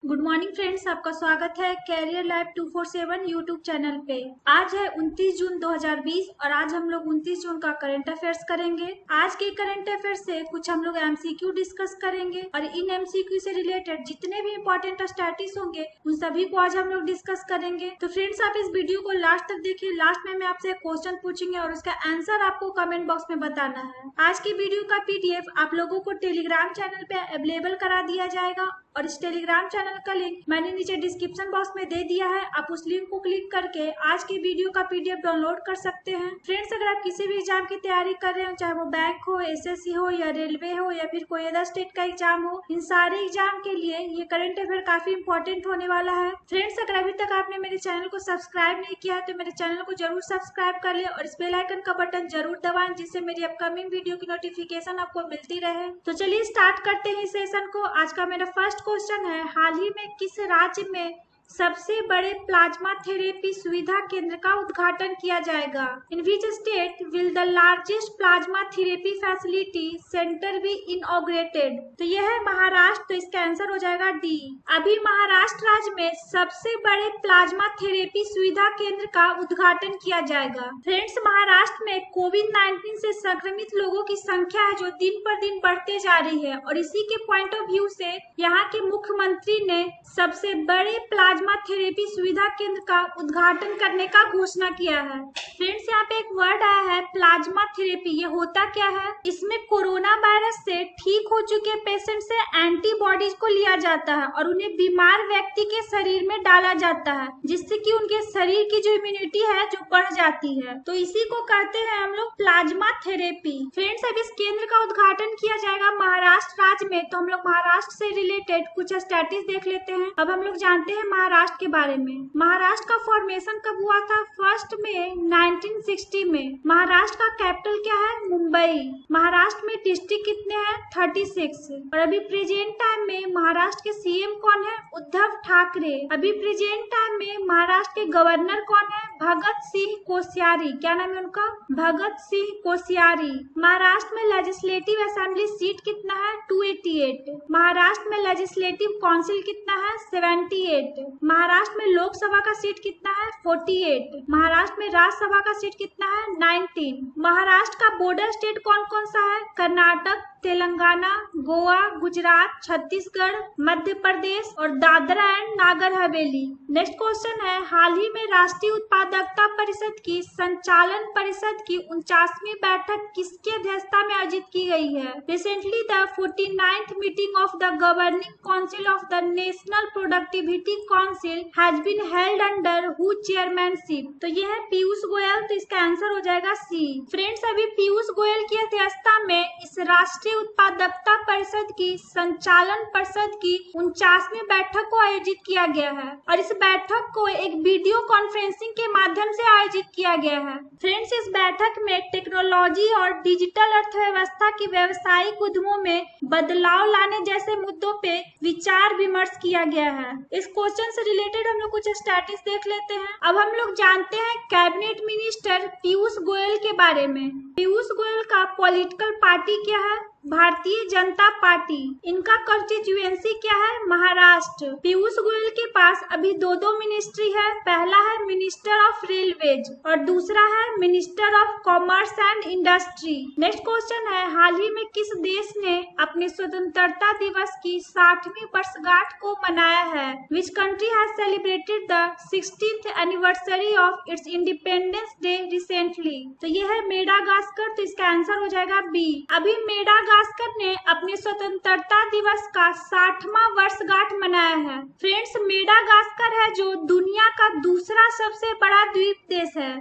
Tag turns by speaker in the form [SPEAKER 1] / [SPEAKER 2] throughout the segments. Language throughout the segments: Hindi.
[SPEAKER 1] गुड मॉर्निंग फ्रेंड्स, आपका स्वागत है कैरियर लाइव 247 यूट्यूब चैनल पे। आज है 29 जून 2020 और आज हम लोग 29 जून का करंट अफेयर्स करेंगे। आज के करंट अफेयर्स से कुछ हम लोग एमसीक्यू डिस्कस करेंगे और इन एमसीक्यू से रिलेटेड जितने भी इंपॉर्टेंट स्टैटिस होंगे उन सभी को आज हम लोग डिस्कस करेंगे। तो फ्रेंड्स, आप इस वीडियो को लास्ट तक देखिए। लास्ट में मैं आपसे एक क्वेश्चन पूछेंगे और उसका आंसर आपको कमेंट बॉक्स में बताना है। आज की वीडियो का पीडीएफ आप लोगों को टेलीग्राम चैनल पे अवेलेबल करा दिया जाएगा और इस टेलीग्राम चैनल का लिंक मैंने नीचे डिस्क्रिप्शन बॉक्स में दे दिया है। आप उस लिंक को क्लिक करके आज की वीडियो का पीडीएफ डाउनलोड कर सकते हैं। फ्रेंड्स, अगर आप किसी भी एग्जाम की तैयारी कर रहे हो, चाहे वो बैंक हो, एसएससी हो या रेलवे हो या फिर कोई अदर स्टेट का एग्जाम हो, इन सारे एग्जाम के लिए ये करंट अफेयर काफी इंपॉर्टेंट होने वाला है। फ्रेंड्स, अगर अभी तक आपने मेरे चैनल को सब्सक्राइब नहीं किया है तो मेरे चैनल को जरूर सब्सक्राइब कर ले और इस बेल आइकन का बटन जरूर दबाएं, जिससे मेरी अपकमिंग वीडियो की नोटिफिकेशन आपको मिलती रहे। तो चलिए स्टार्ट करते हैं इस सेशन को। आज का मेरा फर्स्ट क्वेश्चन है, हाल ही में किस राज्य में सबसे बड़े प्लाज्मा थेरेपी सुविधा केंद्र का उद्घाटन किया जाएगा? In which state will the largest plasma therapy facility centre be inaugurated? तो यह है महाराष्ट्र, तो इसका आंसर हो जाएगा डी। अभी महाराष्ट्र राज्य में सबसे बड़े प्लाज्मा थेरेपी सुविधा केंद्र का उद्घाटन किया जाएगा। फ्रेंड्स, महाराष्ट्र में कोविड-19 से संक्रमित लोगों की संख्या है जो दिन पर दिन बढ़ते जा रही है और इसी के पॉइंट ऑफ व्यू से यहाँ के मुख्यमंत्री ने सबसे बड़े प्लाज्मा थेरेपी सुविधा केंद्र का उद्घाटन करने का घोषणा किया है। फ्रेंड्स, यहाँ पे एक वर्ड आया है प्लाज्मा थेरेपी। ये होता क्या है? इसमें कोरोना वायरस से ठीक हो चुके पेशेंट से एंटीबॉडीज को लिया जाता है और उन्हें बीमार व्यक्ति के शरीर में डाला जाता है, जिससे कि उनके शरीर की जो इम्यूनिटी है जो बढ़ जाती है। तो इसी को कहते हैं हम लोग प्लाज्मा थेरेपी। फ्रेंड्स, अब इस केंद्र का उद्घाटन किया जाएगा महाराष्ट्र राज्य में। तो हम लोग महाराष्ट्र से रिलेटेड कुछ स्टैटिस देख लेते हैं। अब हम लोग जानते हैं महाराष्ट्र के बारे में। महाराष्ट्र का फॉर्मेशन कब हुआ था? 1 मई 1960 में। महाराष्ट्र का कैपिटल क्या है? मुंबई। महाराष्ट्र में डिस्ट्रिक्ट कितने हैं? 36। और अभी प्रेजेंट टाइम में महाराष्ट्र के सीएम कौन है? उद्धव ठाकरे। अभी प्रेजेंट टाइम में महाराष्ट्र के गवर्नर कौन है? भगत सिंह कोश्यारी। क्या नाम है उनका? भगत सिंह कोश्यारी। महाराष्ट्र में लेजिस्लेटिव असेंबली सीट कितना है? 288। महाराष्ट्र में लेजिस्लेटिव काउंसिल कितना है? 78। महाराष्ट्र में लोकसभा का सीट कितना है? 48। महाराष्ट्र में राज्यसभा का सीट कितना है? 19। महाराष्ट्र का बॉर्डर स्टेट कौन कौन सा है? कर्नाटक, तेलंगाना, गोवा, गुजरात, छत्तीसगढ़, मध्य प्रदेश और Dadra and Nagar Haveli. Next question है, हाल ही में राष्ट्रीय उत्पादकता परिषद की संचालन परिषद की 49वीं बैठक किसकी अध्यक्षता में आयोजित की गई है? Recently the 49th meeting of the governing council of the national productivity council has been held under who chairmanship? तो यह है पीयूष गोयल, तो इसका आंसर हो जाएगा सी। फ्रेंड्स, अभी पीयूष गोयल की अध्यक्षता में इस राष्ट्रीय उत्पादकता परिषद की संचालन परिषद की 49वीं बैठक को आयोजित किया गया है और इस बैठक को एक वीडियो कॉन्फ्रेंसिंग के माध्यम से आयोजित किया गया है। फ्रेंड्स, इस बैठक में टेक्नोलॉजी और डिजिटल अर्थव्यवस्था की व्यावसायिक उद्यमों में बदलाव लाने जैसे मुद्दों पे विचार विमर्श किया गया है। इस क्वेश्चन से रिलेटेड हम लोग कुछ स्टैटिस देख लेते हैं। अब हम लोग जानते हैं कैबिनेट मिनिस्टर पीयूष गोयल के बारे में। पीयूष गोयल का पॉलिटिकल पार्टी क्या है? भारतीय जनता पार्टी। इनका कॉन्स्टिट्यूएंसी क्या है? महाराष्ट्र। पीयूष गोयल के पास अभी दो मिनिस्ट्री है। पहला है मिनिस्टर ऑफ रेलवेज और दूसरा है minister of commerce and industry. Next question है, हाल ही में किस देश ने अपने स्वतंत्रता दिवस की 60वीं वर्षगांठ को मनाया है? Which country has celebrated the 60th anniversary of its independence day recently? तो यह है मेडागास्कर, तो इसका आंसर हो जाएगा बी। अभी मेडागास्कर ने अपने स्वतंत्रता दिवस का 60वां वर्षगांठ मनाया है। फ्रेंड्स, मेडागास्कर है जो दुनिया का दूसरा सबसे बड़ा द्वीप देश है।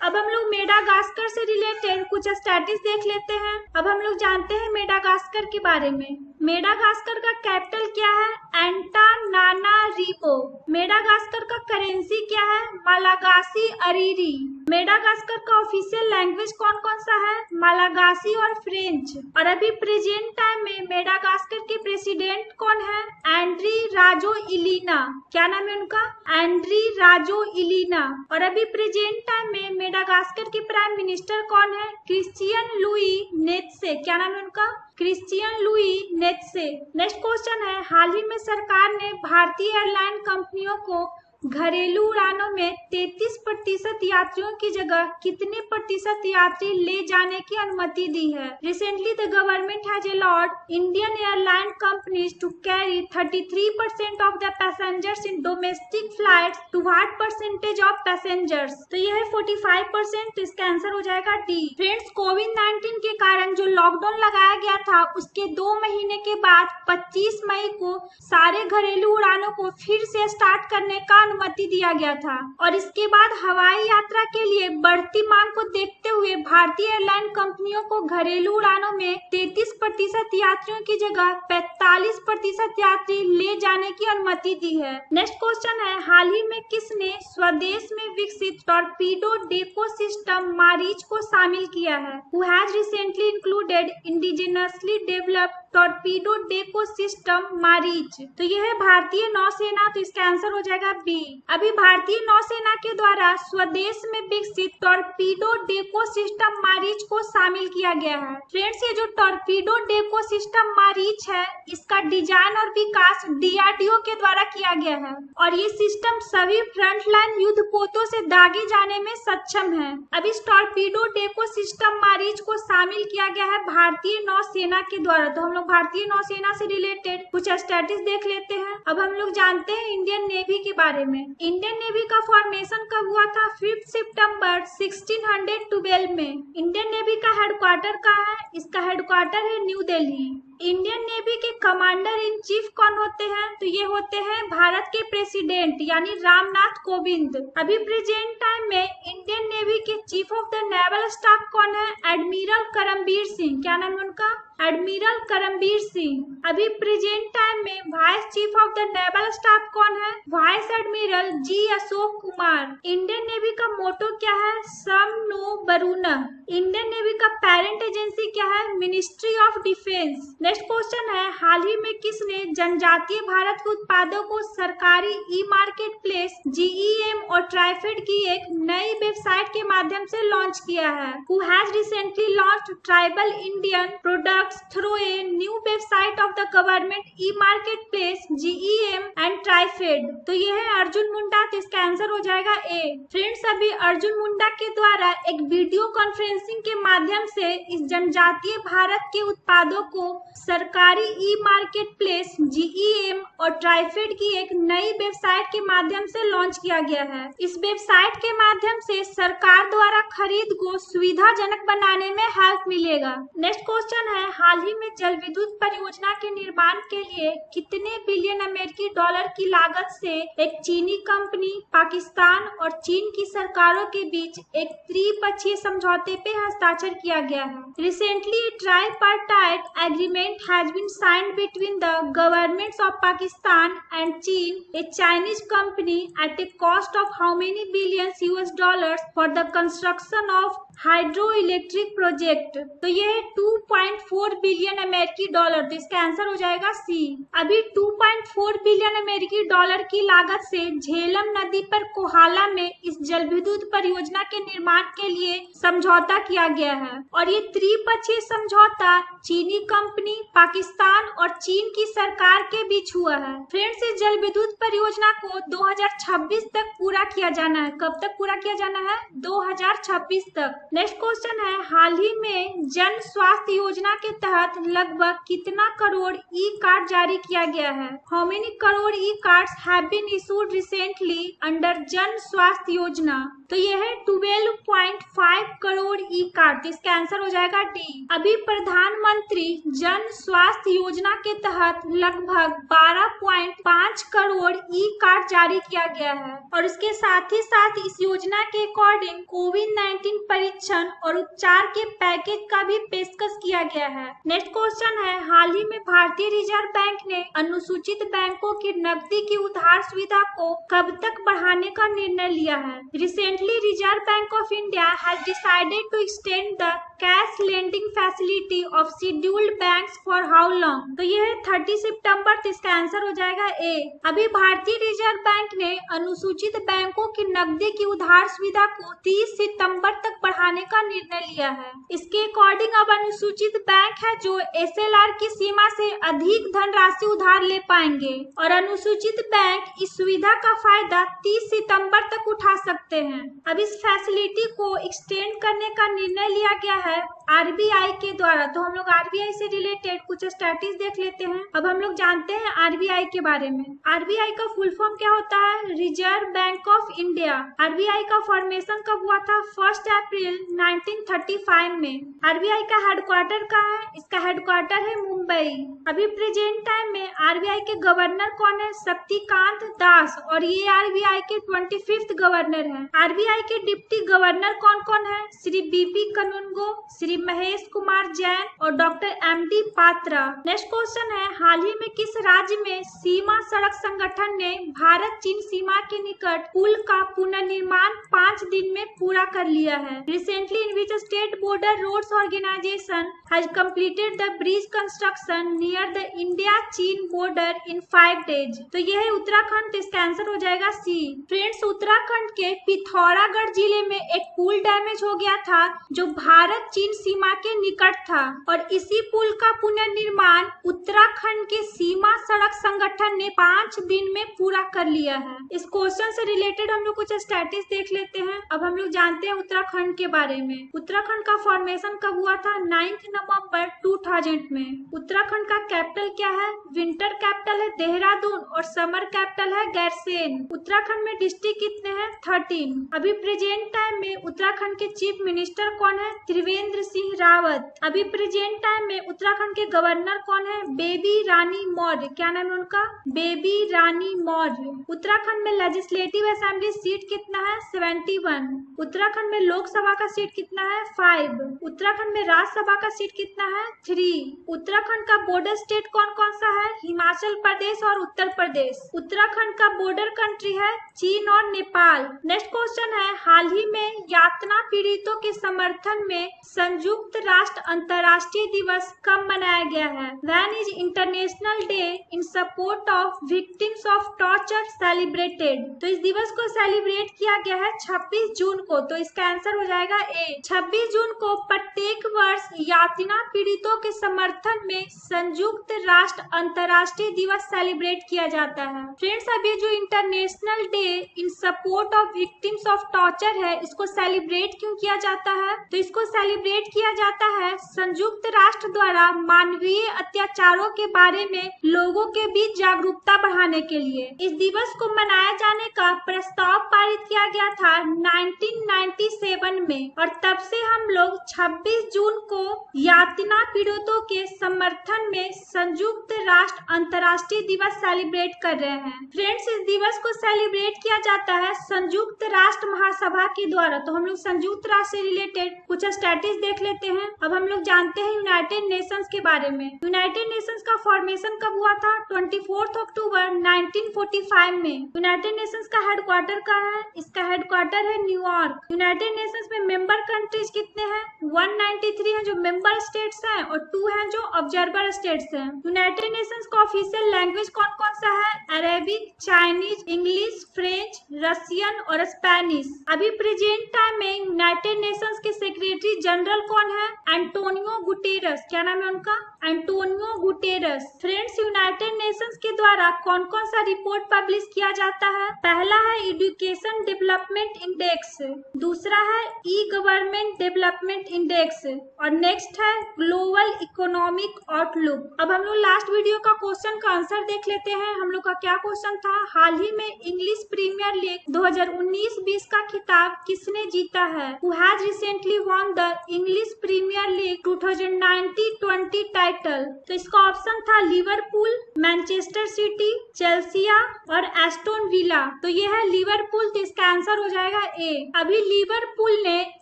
[SPEAKER 1] अब हम लोग मेडागास्कर से रिलेटेड कुछ स्टैटिस देख लेते हैं। अब हम लोग जानते हैं मेडागास्कर के बारे में। मेडागास्कर का कैपिटल क्या है? एंटानानारिवो। मेडागास्कर का करेंसी क्या है? Malagasy ariary. मेडागास्कर का ऑफिशियल लैंग्वेज कौन कौन सा है? मलागासी और फ्रेंच। और अभी प्रेजेंट टाइम में मेडागास्कर के प्रेसिडेंट कौन है? Andry Rajoelina. क्या नाम है उनका? Andry Rajoelina. और अभी प्रेजेंट टाइम में मेडागास्कर के प्राइम मिनिस्टर कौन है? Christian Louis Ntsay. क्या नाम है उनका? Christian Louis Ntsay. Next question है, हाल ही में सरकार ने भारतीय एयरलाइन कंपनियों को घरेलू उड़ानों में 33% यात्रियों की जगह कितने प्रतिशत यात्री ले जाने की अनुमति दी है? Recently the government has allowed Indian airline companies to carry 33% of the passengers in domestic flights. To what percentage of passengers? तो यह है 45%। इसका आंसर हो जाएगा डी। फ्रेंड्स, कोविड-19 के कारण जो लॉकडाउन लगाया गया था उसके 2 महीने के बाद 25 मई को सारे घरेलू उड़ानों को फिर से स्टार्ट करने का अनुमति दिया गया था। और इसके बाद हवाई यात्रा के लिए बढ़ती मांग को देखते हुए भारतीय एयरलाइन कंपनियों को घरेलू उड़ानों में 33% यात्रियों की जगह 45% यात्री ले जाने की अनुमति दी है। नेक्स्ट क्वेश्चन है, हाल ही में किसने स्वदेश में विकसित टॉर्पीडो डेको सिस्टम मारीच को शामिल किया है? Who has recently included indigenously developed torpedo decoy system Maareech? तो यह है भारतीय नौसेना। तो इसका आंसर हो जाएगा बी। अभी भारतीय नौसेना के द्वारा स्वदेश में विकसित टॉर्पीडो डेको सिस्टम मारीच को शामिल किया गया है। फ्रेंड्स, ये जो टॉर्पीडो डेको सिस्टम मारीच है इसका डिजाइन और विकास डीआरडीओ के द्वारा किया गया है और ये सिस्टम सभी फ्रंटलाइन युद्ध पोतों से दागे जाने में सक्षम है। अब इस टॉर्पीडो डेको सिस्टम मारीच को शामिल किया गया है भारतीय नौसेना के द्वारा। तो हम लोग भारतीय नौसेना से रिलेटेड कुछ स्टैटिस देख लेते हैं। अब हम लोग जानते हैं इंडियन नेवी के बारे में। इंडियन नेवी का फॉर्मेशन कब हुआ था? 5 सितंबर 1612 में। इंडियन नेवी का हेडक्वार्टर कहाँ है? इसका हेडक्वार्टर है न्यू दिल्ली। इंडियन नेवी के कमांडर इन चीफ कौन होते हैं? तो ये होते हैं भारत के प्रेसिडेंट यानी रामनाथ कोविंद। अभी प्रेजेंट टाइम में इंडियन नेवी के chief of the naval staff कौन है? एडमिरल करमबीर सिंह। क्या नाम है उनका? एडमिरल करमबीर सिंह। अभी प्रेजेंट टाइम में vice chief of the naval staff कौन है? Vice admiral G Ashok Kumar. Indian navy का मोटो क्या है? सम नो बरूना। इंडियन नेवी का पेरेंट एजेंसी क्या है? Ministry of defence. Next question है, हाल ही में किसने जनजातीय भारत के उत्पादों को सरकारी ई मार्केट प्लेस जीईएम और ट्राइफेड की एक नई वेबसाइट के माध्यम से लॉन्च किया है? Who has recently launched tribal Indian products through a new website of the government e market place GEM and TRIFED? तो ये है अर्जुन मुंडा। तो इसका आंसर हो जाएगा ए। फ्रेंड्स, अभी अर्जुन मुंडा के द्वारा एक वीडियो कॉन्फ्रेंसिंग के माध्यम से इस जनजातीय भारत के उत्पादों को सरकारी ई मार्केट प्लेस जीईएम और ट्राइफेड की एक नई वेबसाइट के माध्यम से लॉन्च किया गया है। इस वेबसाइट के माध्यम से सरकार द्वारा खरीद को सुविधाजनक बनाने में हेल्प मिलेगा। नेक्स्ट क्वेश्चन है, हाल ही में जल विद्युत परियोजना के निर्माण के लिए कितने बिलियन अमेरिकी डॉलर की लागत से एक चीनी कंपनी, पाकिस्तान और चीन की सरकारों के बीच एक त्रिपक्षीय समझौते पे हस्ताक्षर किया गया है? Recently tripartite agreement has been signed between the governments of Pakistan and China, a Chinese company, at a cost of how many billions US dollars for the construction of hydroelectric project? तो ये है 2.4 बिलियन अमेरिकी डॉलर। तो इसका आंसर हो जाएगा सी। अभी 2.4 बिलियन अमेरिकी डॉलर की लागत से झेलम नदी पर कोहाला में इस जल विद्युत परियोजना के निर्माण के लिए समझौता किया गया है और ये त्रिपक्षीय समझौता चीनी कंपनी, पाकिस्तान और चीन की सरकार के बीच हुआ है। फ्रेंड्स, इस जल विद्युत परियोजना को 2026 तक पूरा किया जाना है। कब तक पूरा किया जाना है? 2026 तक। नेक्स्ट क्वेश्चन है, हाल ही में जन स्वास्थ्य योजना के तहत लगभग कितना करोड़ ई कार्ड जारी किया गया है? How many crore e cards have been issued recently under Jan Swasthya योजना? तो यह है 12.5 करोड़ ई कार्ड। तो इसका आंसर हो जाएगा डी। अभी प्रधानमंत्री जन स्वास्थ्य योजना के तहत लगभग 12.5 करोड़ ई कार्ड जारी किया गया है और इसके साथ ही साथ इस योजना के अकॉर्डिंग कोविड-19 परीक्षण परीक्षण और उपचार के पैकेज का भी पेशकश किया गया है। नेक्स्ट क्वेश्चन है, हाल ही में भारतीय रिजर्व बैंक ने अनुसूचित बैंकों की नकदी की उधार सुविधा को कब तक बढ़ाने का निर्णय लिया है? Recently reserve bank of India has decided to extend the cash lending facility of scheduled banks for how long? तो ये है 30 सितंबर, तो इसका आंसर हो जाएगा ए। अभी भारतीय रिजर्व बैंक ने अनुसूचित बैंकों की नकदी की उधार सुविधा को 30 सितंबर तक बढ़ाने का निर्णय लिया है। इसके अकॉर्डिंग अब अनुसूचित बैंक है जो एसएलआर की सीमा से अधिक धनराशि उधार ले पाएंगे और अनुसूचित बैंक इस सुविधा का फायदा 30 सितंबर तक उठा सकते हैं। अब इस फैसिलिटी को एक्सटेंड करने का निर्णय लिया गया है आरबीआई के द्वारा। तो हम लोग आरबीआई से रिलेटेड कुछ स्टैटिस देख लेते हैं। अब हम लोग जानते हैं आरबीआई के बारे में। आरबीआई का फुल फॉर्म क्या होता है? Reserve bank of India. RBI का फॉर्मेशन कब हुआ था? 1 अप्रैल 1935 में। आरबीआई का हेडक्वार्टर कहाँ है? इसका हेडक्वार्टर है मुंबई। अभी प्रेजेंट टाइम में आरबीआई के गवर्नर कौन है? शक्तिकांत दास, और ये आरबीआई के 25th गवर्नर है। आरबीआई के डिप्टी गवर्नर कौन कौन है? श्री बीपी कनुनगो, श्री महेश कुमार जैन और doctor MD Patra. Next question है, हाल ही में किस राज्य में सीमा सड़क संगठन ने भारत चीन सीमा के निकट पुल का पुनर्निर्माण 5 दिन में पूरा कर लिया है? Recently in which state border roads organisation has completed the bridge construction near the India चीन बॉर्डर इन 5 days? तो यह है उत्तराखंड, तो इसका आंसर हो जाएगा सी। फ्रेंड्स, उत्तराखंड के पिथौरागढ़ जिले में एक पुल डैमेज हो गया था जो भारत चीन सीमा के निकट था और इसी पुल का पुनर्निर्माण उत्तराखंड के सीमा सड़क संगठन ने 5 दिन में पूरा कर लिया है। इस क्वेश्चन से रिलेटेड हम लोग कुछ स्टैटिस देख लेते हैं। अब हम लोग जानते हैं उत्तराखंड के बारे में। उत्तराखंड का फॉर्मेशन कब हुआ था? 9 नवंबर 2000 में। उत्तराखंड का कैपिटल क्या है? विंटर कैपिटल है देहरादून और समर कैपिटल है गैरसेन। उत्तराखंड में डिस्ट्रिक्ट कितने हैं? 13। अभी प्रेजेंट टाइम में उत्तराखंड के चीफ मिनिस्टर कौन है? त्रिवेंद्र सिंह रावत। अभी प्रेजेंट टाइम में उत्तराखंड के गवर्नर कौन है? बेबी रानी मौर्य। क्या नाम है उनका? बेबी रानी मौर्य। उत्तराखंड में लेजिस्लेटिव असेंबली सीट कितना है? 71। उत्तराखंड में लोकसभा का सीट कितना है? 5। उत्तराखंड में राज्यसभा का सीट कितना है? 3। उत्तराखंड का बॉर्डर स्टेट कौन कौन सा है? हिमाचल प्रदेश और उत्तर प्रदेश। उत्तराखंड का बॉर्डर कंट्री है चीन और नेपाल। नेक्स्ट क्वेश्चन है, हाल ही में यातना पीड़ितों के समर्थन में संयुक्त राष्ट्र अंतर्राष्ट्रीय दिवस कब मनाया गया है? When is international day in support of victims of torture celebrated? तो इस दिवस को सेलिब्रेट किया गया है 26 जून को, तो इसका आंसर हो जाएगा ए। 26 जून को प्रत्येक वर्ष यातना पीड़ितों के समर्थन में संयुक्त राष्ट्र अंतर्राष्ट्रीय दिवस सेलिब्रेट किया जाता है। फ्रेंड्स, अभी जो international day in support of victims of torture है, इसको सेलिब्रेट क्यों किया जाता है? तो इसको सेलिब्रेट किया जाता है संयुक्त राष्ट्र द्वारा मानवीय अत्याचारों के बारे में लोगों के बीच जागरूकता बढ़ाने के लिए। इस दिवस को मनाए जाने का प्रस्ताव पारित किया गया था 1997 में और तब से हम लोग 26 जून को यातना पीड़ितों के समर्थन में संयुक्त राष्ट्र अंतर्राष्ट्रीय दिवस सेलिब्रेट कर रहे हैं। फ्रेंड्स, इस दिवस को सेलिब्रेट किया जाता है संयुक्त राष्ट्र महासभा के द्वारा। तो हम लोग संयुक्त राष्ट्र से रिलेटेड कुछ स्टैटिस देख लेते हैं। अब हम लोग जानते हैं यूनाइटेड नेशंस के बारे में। यूनाइटेड नेशंस का फॉर्मेशन कब हुआ था? 24 अक्टूबर 1945 में। यूनाइटेड नेशंस का हेडक्वार्टर कहाँ है? इसका हेडक्वार्टर है न्यूयॉर्क। यूनाइटेड नेशंस में मेंबर कंट्रीज कितने हैं? 193 हैं जो मेंबर स्टेट्स हैं और 2 हैं जो ऑब्जर्वर स्टेट्स हैं। यूनाइटेड नेशंस का ऑफिशियल लैंग्वेज कौन कौन सा है? Arabic, Chinese, English, French, Russian और स्पेनिश। अभी प्रेजेंट टाइम में यूनाइटेड नेशंस के सेक्रेटरी जनरल कौन है? Antonio Guterres. क्या नाम है उनका? Antonio Guterres. Friends, United Nations के द्वारा कौन कौन सा रिपोर्ट पब्लिश किया जाता है? पहला है एजुकेशन डेवलपमेंट इंडेक्स, दूसरा है ई गवर्नमेंट डेवलपमेंट इंडेक्स और नेक्स्ट है ग्लोबल इकोनॉमिक आउटलुक। अब हम लोग लास्ट वीडियो का क्वेश्चन का आंसर देख लेते हैं। हम लोग का क्या क्वेश्चन था? हाल ही में इंग्लिश प्रीमियर लीग 2019-20 का खिताब किसने जीता है? Who has recently won the English English premier league 2019-20 title? तो इसका ऑप्शन था लिवरपूल, मैनचेस्टर सिटी, चेल्सिया और एस्टोन विला। तो ये है लिवरपूल, तो इसका आंसर हो जाएगा ए। अभी लिवरपूल ने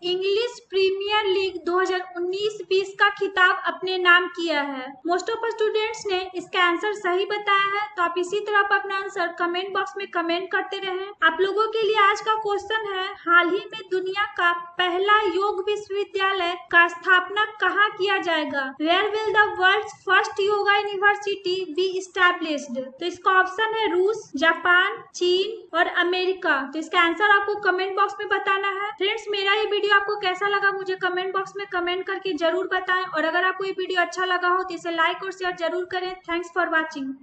[SPEAKER 1] इंग्लिश प्रीमियर लीग 2019-20 का खिताब अपने नाम किया है। मोस्ट ऑफ स्टूडेंट्स ने इसका आंसर सही बताया है, तो आप इसी तरह आप अपना आंसर कमेंट बॉक्स में कमेंट करते रहें। आप लोगों के लिए आज का क्वेश्चन है, हाल ही में दुनिया का पहला योग विश्वविद्यालय का स्थापना कहाँ किया जाएगा? Where will the world's first yoga university be established? तो इसका ऑप्शन है रूस, जापान, चीन और अमेरिका। तो इसका आंसर आपको कमेंट बॉक्स में बताना है। फ्रेंड्स, मेरा ये वीडियो आपको कैसा लगा मुझे कमेंट बॉक्स में कमेंट करके जरूर बताएं, और अगर आपको ये वीडियो अच्छा लगा हो तो इसे लाइक और शेयर जरूर करें। Thanks for watching.